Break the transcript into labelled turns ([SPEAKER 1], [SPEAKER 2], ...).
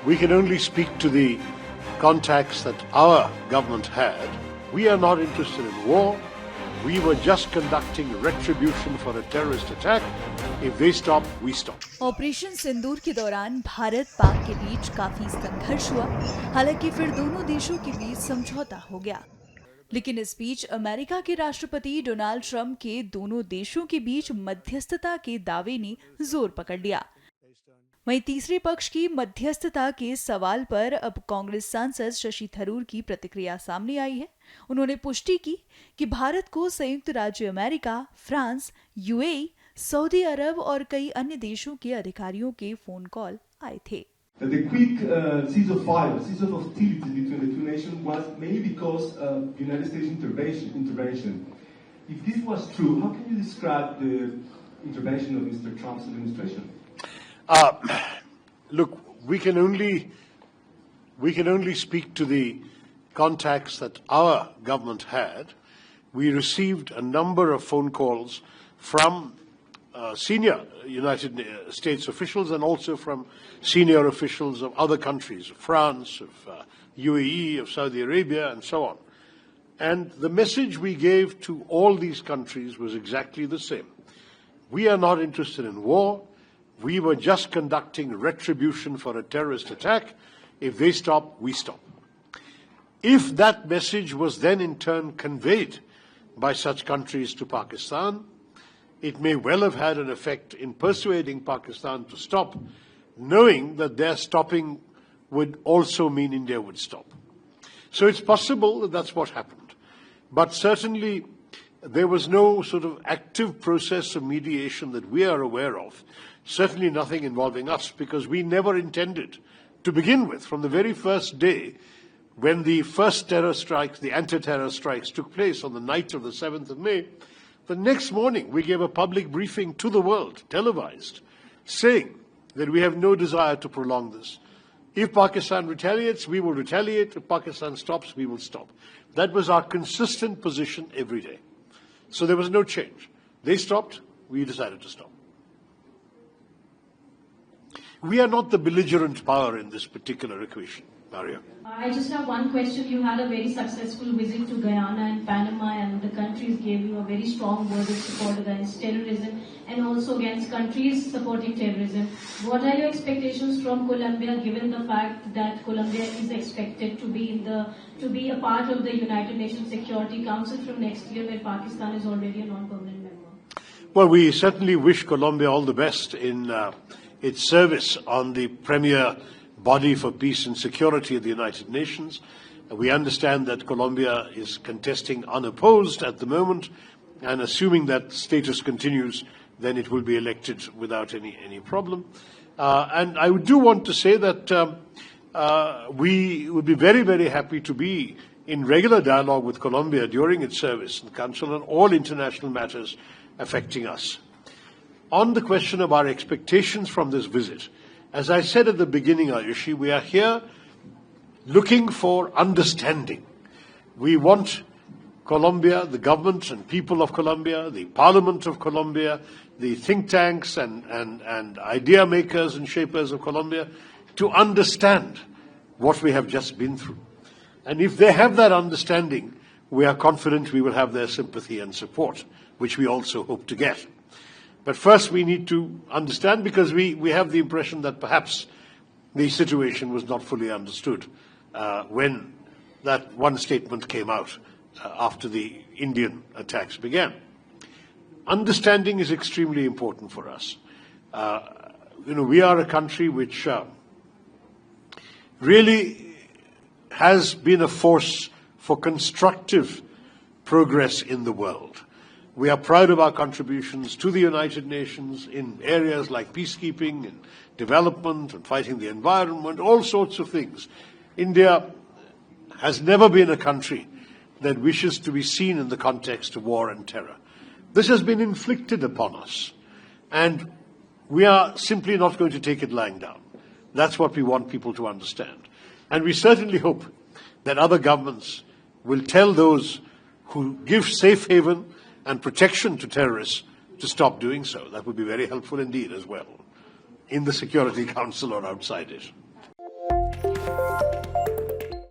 [SPEAKER 1] We can only speak to the contacts that our government had. We are not interested in war. We were just conducting retribution for a terrorist attack. If they stop, we stop.
[SPEAKER 2] Operation Sindoor के दौरान भारत पाक के बीच काफी संघर्ष हुआ। हालांकि फिर दोनों देशों के बीच समझौता हो गया। लेकिन इस बीच अमेरिका के राष्ट्रपति डोनाल्ड ट्रंप के दोनों देशों के बीच मध्यस्थता के दावे ने जोर पकड़ लिया। वहीं तीसरे पक्ष की मध्यस्थता के सवाल पर अब कांग्रेस सांसद शशि थरूर की प्रतिक्रिया सामने आई है। उन्होंने पुष्टि की कि भारत को संयुक्त राज्य अमेरिका, फ्रांस, यूएई, सऊदी अरब और कई अन्य देशों के अधिकारियों के फोन कॉल आए थे।
[SPEAKER 3] The quick cease of hostility between the two nations was mainly because of United States intervention. If this was true, how can you describe the intervention of Mr. Trump's administration?
[SPEAKER 1] Look, we can only speak to the contacts that our government had. We received a number of phone calls from senior United States officials and also from senior officials of other countries, of France, of UAE, of Saudi Arabia, and so on. And the message we gave to all these countries was exactly the same. We are not interested in war. We were just conducting retribution for a terrorist attack. If they stop, we stop. If that message was then in turn conveyed by such countries to Pakistan, it may well have had an effect in persuading Pakistan to stop, knowing that their stopping would also mean India would stop. So it's possible that that's what happened. But certainly there was no sort of active process of mediation that we are aware of. Certainly nothing involving us, because we never intended to begin with, from the very first day when the first terror strikes, the anti-terror strikes took place on the night of the 7th of May, the next morning we gave a public briefing to the world, televised, saying that we have no desire to prolong this. If Pakistan retaliates, we will retaliate. If Pakistan stops, we will stop. That was our consistent position every day. So there was no change. They stopped, we decided to stop. We are not the belligerent power in this particular equation, Maria.
[SPEAKER 4] I just have one question. You had a very successful visit to Guyana and Panama, and the countries gave you a very strong word of support against terrorism and also against countries supporting terrorism. What are your expectations from Colombia, given the fact that Colombia is expected to be a part of the United Nations Security Council from next year, where Pakistan is already a non-permanent member?
[SPEAKER 1] Well, we certainly wish Colombia all the best in its service on the premier body for peace and security of the United Nations. We understand that Colombia is contesting unopposed at the moment, and assuming that status continues, then it will be elected without any problem. And I do want to say that we would be very, very happy to be in regular dialogue with Colombia during its service in the Council on all international matters affecting us. On the question of our expectations from this visit, as I said at the beginning, Ayushi, we are here looking for understanding. We want Colombia, the government and people of Colombia, the Parliament of Colombia, the think tanks and idea makers and shapers of Colombia to understand what we have just been through. And if they have that understanding, we are confident we will have their sympathy and support, which we also hope to get. But first we need to understand, because we have the impression that perhaps the situation was not fully understood when that one statement came out after the Indian attacks began. Understanding is extremely important for us. We are a country which really has been a force for constructive progress in the world. We are proud of our contributions to the United Nations in areas like peacekeeping and development and fighting the environment, all sorts of things. India has never been a country that wishes to be seen in the context of war and terror. This has been inflicted upon us, and we are simply not going to take it lying down. That's what we want people to understand. And we certainly hope that other governments will tell those who give safe haven and protection to terrorists to stop doing so. That would be very helpful indeed as well, in the Security Council or outside it.